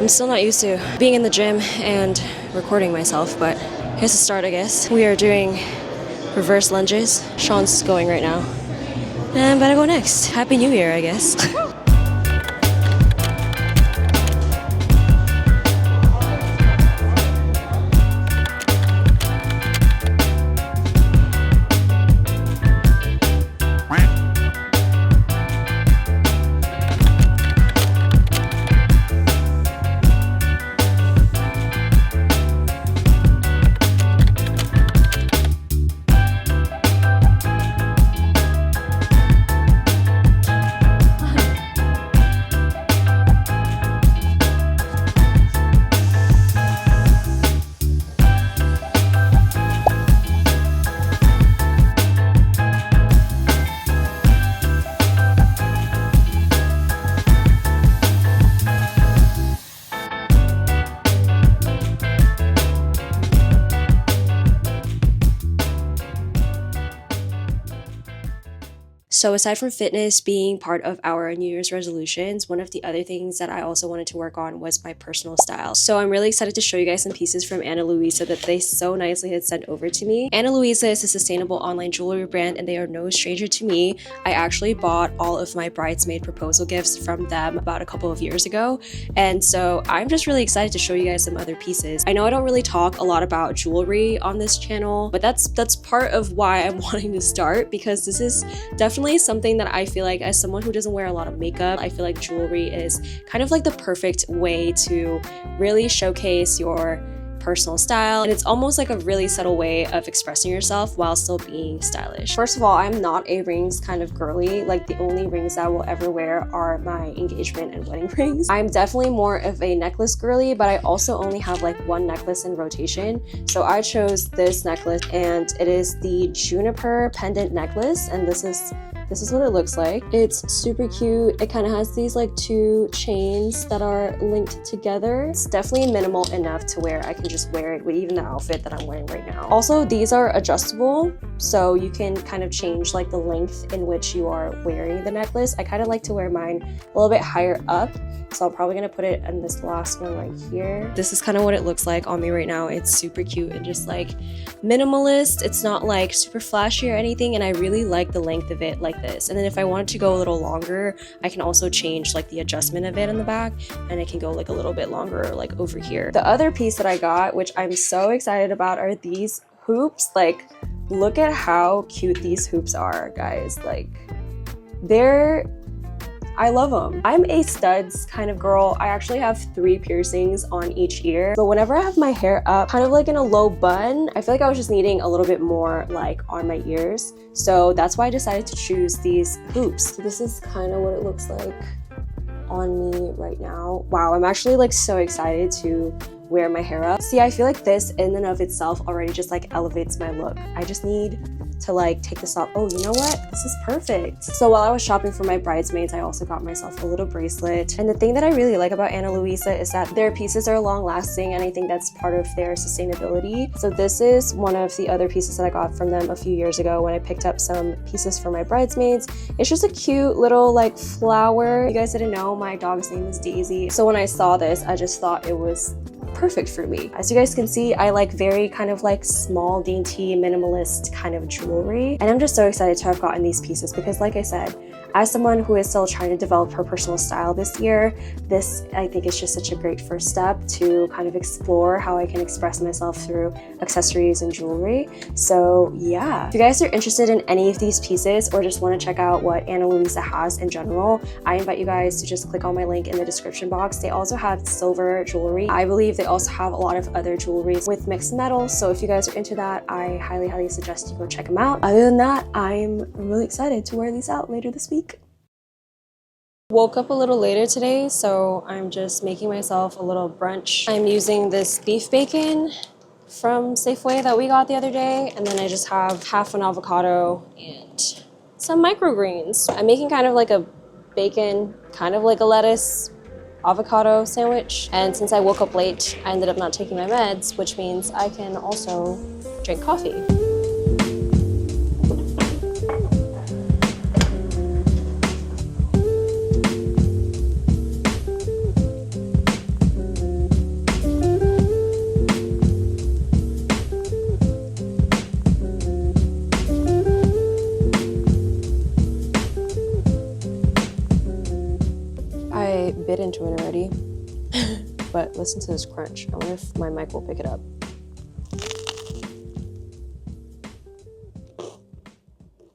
I'm still not used to being in the gym and recording myself, but here's the start, I guess. We are doing reverse lunges. Sean's going right now. And I'm about to go next. Happy New Year, I guess. So aside from fitness being part of our New Year's resolutions, one of the other things that I also wanted to work on was my personal style. So I'm really excited to show you guys some pieces from Ana Luisa that they so nicely had sent over to me. Ana Luisa is a sustainable online jewelry brand and they are no stranger to me. I actually bought all of my bridesmaid proposal gifts from them about a couple of years ago. And so I'm just really excited to show you guys some other pieces. I know I don't really talk a lot about jewelry on this channel, but that's part of why I'm wanting to start, because this is definitely something that I feel like, as someone who doesn't wear a lot of makeup, I feel like jewelry is kind of like the perfect way to really showcase your personal style, and it's almost like a really subtle way of expressing yourself while still being stylish. First of all, I'm not a rings kind of girly. Like, the only rings that I will ever wear are my engagement and wedding rings. I'm definitely more of a necklace girly, but I also only have like one necklace in rotation. So I chose this necklace, and it is the Juniper pendant necklace, and this is what it looks like. It's super cute. It kind of has these like two chains that are linked together. It's definitely minimal enough to where I can just wear it with even the outfit that I'm wearing right now. Also, these are adjustable, so you can kind of change like the length in which you are wearing the necklace. I kind of like to wear mine a little bit higher up, so I'm probably gonna put it in this last one right here. This is kind of what it looks like on me right now. It's super cute and just like minimalist. It's not like super flashy or anything, and I really like the length of it like this. And then if I wanted to go a little longer, I can also change like the adjustment of it in the back, and it can go like a little bit longer like over here. The other piece that I got, which I'm so excited about, are these hoops. Like, look at how cute these hoops are, guys. Like, I love them. I'm a studs kind of girl. I actually have 3 piercings on each ear, but whenever I have my hair up kind of like in a low bun, I feel like I was just needing a little bit more like on my ears. So that's why I decided to choose these hoops. So this is kind of what it looks like on me right now. Wow, I'm actually like so excited to wear my hair up. See, I feel like this in and of itself already just like elevates my look. I just need to like take this off. Oh, you know what? This is perfect. So while I was shopping for my bridesmaids, I also got myself a little bracelet. And the thing that I really like about Ana Luisa is that their pieces are long lasting, and I think that's part of their sustainability. So this is one of the other pieces that I got from them a few years ago when I picked up some pieces for my bridesmaids. It's just a cute little like flower. You guys didn't know, my dog's name is Daisy. So when I saw this, I just thought it was perfect for me. As you guys can see, I like very kind of like small, dainty, minimalist kind of jewelry. And I'm just so excited to have gotten these pieces because, like I said, as someone who is still trying to develop her personal style this year, this I think is just such a great first step to kind of explore how I can express myself through accessories and jewelry. So yeah, if you guys are interested in any of these pieces or just want to check out what Ana Luisa has in general, I invite you guys to just click on my link in the description box. They also have silver jewelry. I believe they also have a lot of other jewelries with mixed metals. So if you guys are into that, I highly suggest you go check them out. Other than that, I'm really excited to wear these out later this week. Woke up a little later today, so I'm just making myself a little brunch. I'm using this beef bacon from Safeway that we got the other day, and then I just have half an avocado and some microgreens. I'm making kind of like a bacon, kind of like a lettuce avocado sandwich, and since I woke up late, I ended up not taking my meds, which means I can also drink coffee. But listen to this crunch. I wonder if my mic will pick it up.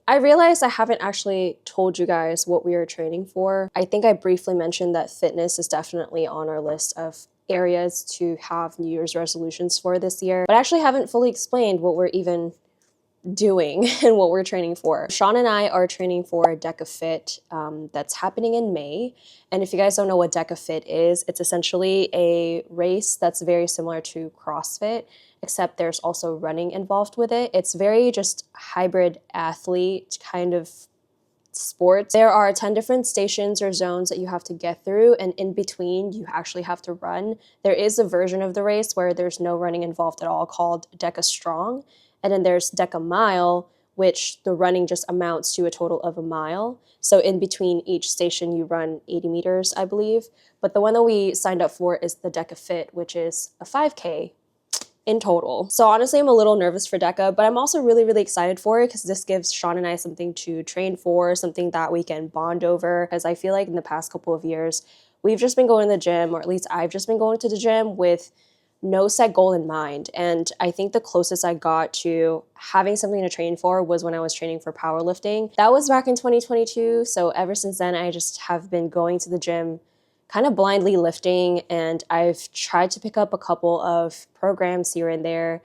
I realized I haven't actually told you guys what we are training for. I think I briefly mentioned that fitness is definitely on our list of areas to have New Year's resolutions for this year, but I actually haven't fully explained what we're even doing and what we're training for. Sean and I are training for DEKA Fit that's happening in May. And if you guys don't know what DEKA Fit is, it's essentially a race that's very similar to CrossFit, except there's also running involved with it. It's very just hybrid athlete kind of sports. There are 10 different stations or zones that you have to get through, and in between you actually have to run. There is a version of the race where there's no running involved at all called DEKA Strong, and then there's DEKA Mile, which the running just amounts to a total of a mile. So in between each station you run 80 meters, I believe. But the one that we signed up for is the DEKA Fit, which is a 5K in total. So honestly, I'm a little nervous for DEKA, but I'm also really, really excited for it because this gives Sean and I something to train for, something that we can bond over. Because I feel like in the past couple of years, we've just been going to the gym, or at least I've just been going to the gym with no set goal in mind. And I think the closest I got to having something to train for was when I was training for powerlifting. That was back in 2022. So ever since then, I just have been going to the gym kind of blindly lifting, and I've tried to pick up a couple of programs here and there.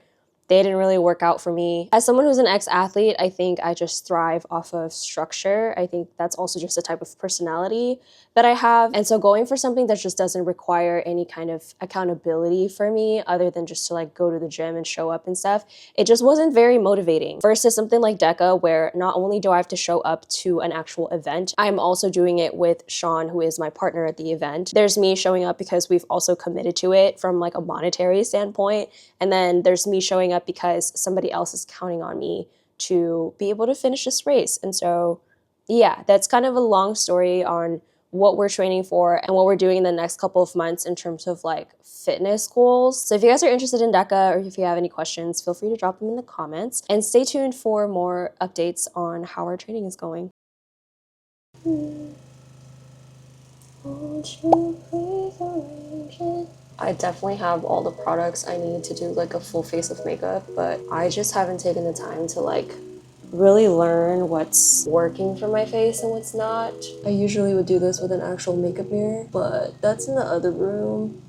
They didn't really work out for me. As someone who's an ex-athlete, I think I just thrive off of structure. I think that's also just a type of personality that I have. And so going for something that just doesn't require any kind of accountability for me other than just to like go to the gym and show up and stuff, it just wasn't very motivating. Versus something like DEKA, where not only do I have to show up to an actual event, I'm also doing it with Sean, who is my partner at the event. There's me showing up because we've also committed to it from like a monetary standpoint. And then there's me showing up because somebody else is counting on me to be able to finish this race. And so, yeah, that's kind of a long story on what we're training for and what we're doing in the next couple of months in terms of like fitness goals. So if you guys are interested in DEKA, or if you have any questions, feel free to drop them in the comments, and stay tuned for more updates on how our training is going. Won't you please arrange it? I definitely have all the products I need to do like a full face of makeup, but I just haven't taken the time to like really learn what's working for my face and what's not. I usually would do this with an actual makeup mirror, but that's in the other room.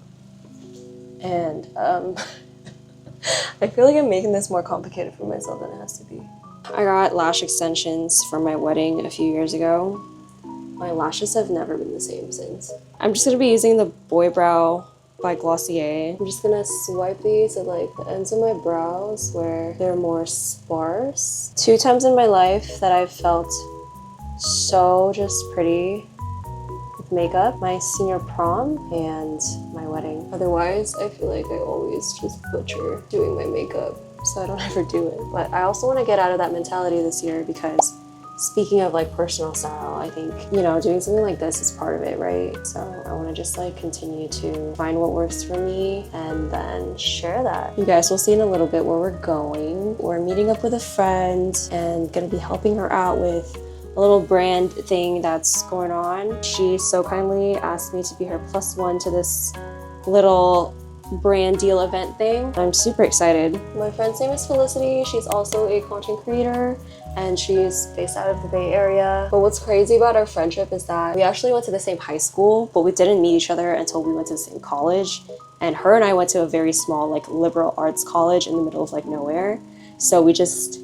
And I feel like I'm making this more complicated for myself than it has to be. I got lash extensions for my wedding a few years ago. My lashes have never been the same since. I'm just gonna be using the Boy Brow by Glossier. I'm just gonna swipe these at like the ends of my brows where they're more sparse. 2 times in my life that I've felt so just pretty with makeup: my senior prom and my wedding. Otherwise, I feel like I always just butcher doing my makeup, so I don't ever do it. But I also want to get out of that mentality this year, because speaking of like personal style, I think, you know, doing something like this is part of it, right? So I want to just like continue to find what works for me and then share that. You guys will see in a little bit where we're going. We're meeting up with a friend and gonna be helping her out with a little brand thing that's going on. She so kindly asked me to be her +1 to this little brand deal event thing. I'm super excited. My friend's name is Felicity. She's also a content creator, and she's based out of the Bay Area. But what's crazy about our friendship is that we actually went to the same high school, but we didn't meet each other until we went to the same college. And her and I went to a very small like liberal arts college in the middle of like nowhere. So we just,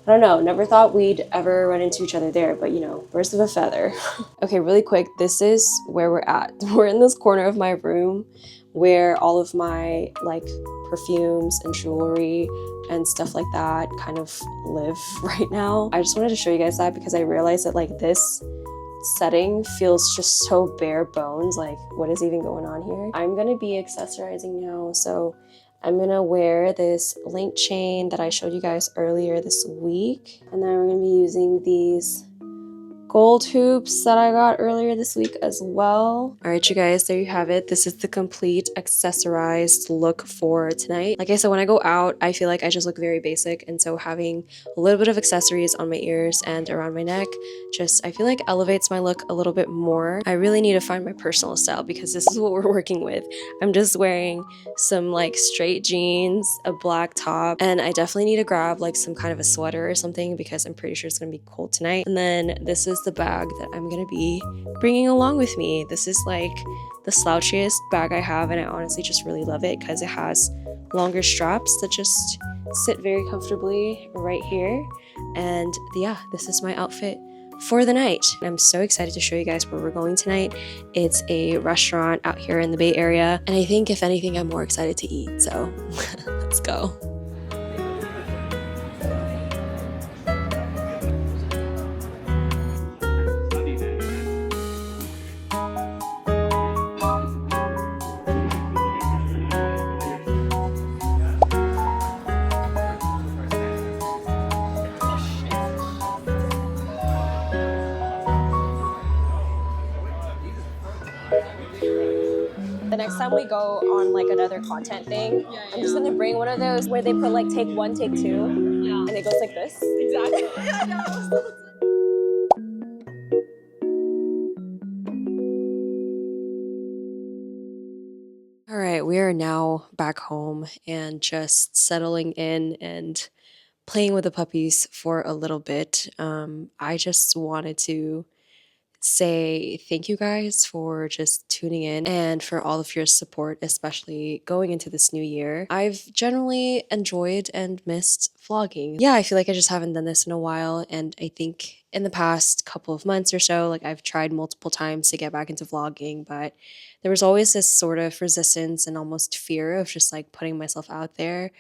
I don't know, never thought we'd ever run into each other there, but you know, birds of a feather. Okay, really quick, this is where we're at. We're in this corner of my room where all of my like perfumes and jewelry and stuff like that kind of live right now. I just wanted to show you guys that because I realized that like this setting feels just so bare bones. Like, what is even going on here? I'm gonna be accessorizing now, so I'm gonna wear this link chain that I showed you guys earlier this week, and then we're gonna be using these gold hoops that I got earlier this week as well. All right, you guys, there you have it. This is the complete accessorized look for tonight. Like I said, when I go out, I feel like I just look very basic, and so having a little bit of accessories on my ears and around my neck just, I feel like, elevates my look a little bit more. I really need to find my personal style because this is what we're working with. I'm just wearing some like straight jeans, a black top, and I definitely need to grab like some kind of a sweater or something because I'm pretty sure it's gonna be cold tonight. And then this is the bag that I'm gonna be bringing along with me. This is like the slouchiest bag I have, and I honestly just really love it because it has longer straps that just sit very comfortably right here. And yeah, this is my outfit for the night. I'm so excited to show you guys where we're going tonight. It's a restaurant out here in the Bay Area, and I think if anything I'm more excited to eat, so let's go. The next time we go on like another content thing, I'm just gonna bring one of those where they put like take one, take two, and it goes like this. Exactly. All right, we are now back home and just settling in and playing with the puppies for a little bit. I just wanted to say thank you guys for just tuning in and for all of your support, especially going into this new year. I've generally enjoyed and missed vlogging. Yeah, I feel like I just haven't done this in a while, and I think in the past couple of months or so, like I've tried multiple times to get back into vlogging, but there was always this sort of resistance and almost fear of just like putting myself out there.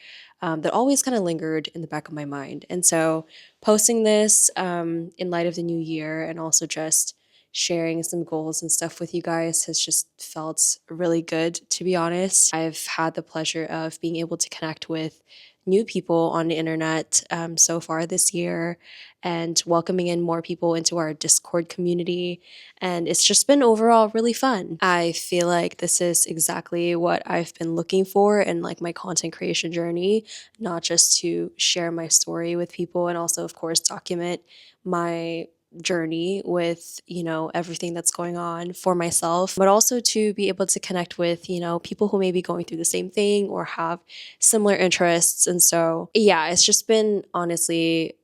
That always kind of lingered in the back of my mind. And so posting this in light of the new year and also just sharing some goals and stuff with you guys has just felt really good, to be honest. I've had the pleasure of being able to connect with new people on the internet so far this year and welcoming in more people into our Discord community. And it's just been overall really fun. I feel like this is exactly what I've been looking for in like my content creation journey, not just to share my story with people and also, of course, document my journey with, you know, everything that's going on for myself, but also to be able to connect with, you know, people who may be going through the same thing or have similar interests. And so, yeah, it's just been honestly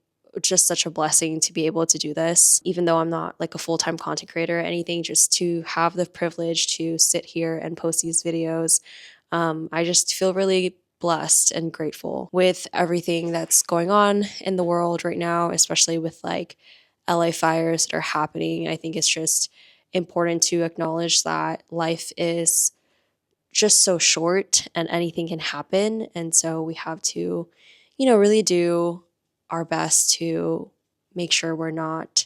just such a blessing to be able to do this, even though I'm not like a full-time content creator or anything, just to have the privilege to sit here and post these videos. I just feel really blessed and grateful with everything that's going on in the world right now, especially with like LA fires that are happening. I think it's just important to acknowledge that life is just so short and anything can happen. And so we have to, you know, really do our best to make sure we're not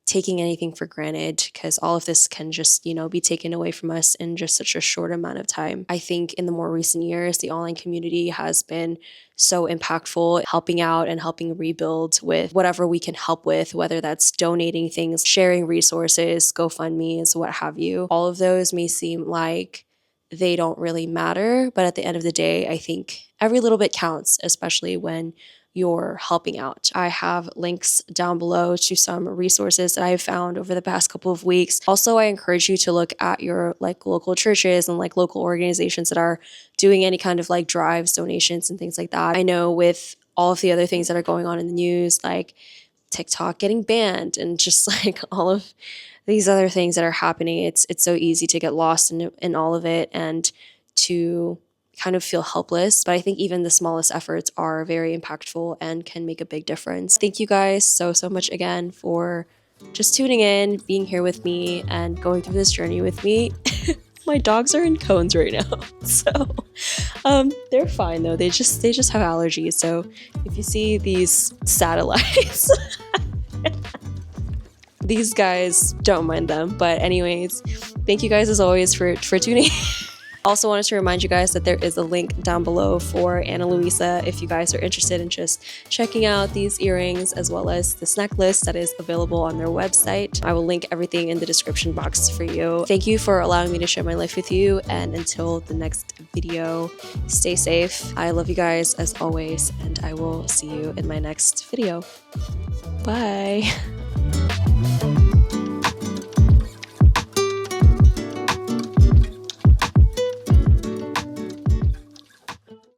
taking anything for granted, because all of this can just, you know, be taken away from us in just such a short amount of time. I think in the more recent years, the online community has been so impactful, helping out and helping rebuild with whatever we can help with, whether that's donating things, sharing resources, GoFundMes, what have you. All of those may seem like they don't really matter, but at the end of the day, I think every little bit counts, especially when you're helping out. I have links down below to some resources that I've found over the past couple of weeks. Also, I encourage you to look at your like local churches and like local organizations that are doing any kind of like drives, donations, and things like that. I know with all of the other things that are going on in the news, like TikTok getting banned and just like all of these other things that are happening, it's so easy to get lost in all of it and to kind of feel helpless. But I think even the smallest efforts are very impactful and can make a big difference. Thank you guys so much again for just tuning in, being here with me, and going through this journey with me. My dogs are in cones right now, so they're fine though. They just have allergies. So if you see these satellites, these guys, don't mind them. But anyways, thank you guys as always for tuning in. I also wanted to remind you guys that there is a link down below for Ana Luisa if you guys are interested in just checking out these earrings as well as this necklace that is available on their website. I will link everything in the description box for you. Thank you for allowing me to share my life with you, and until the next video, stay safe. I love you guys as always, and I will see you in my next video. Bye.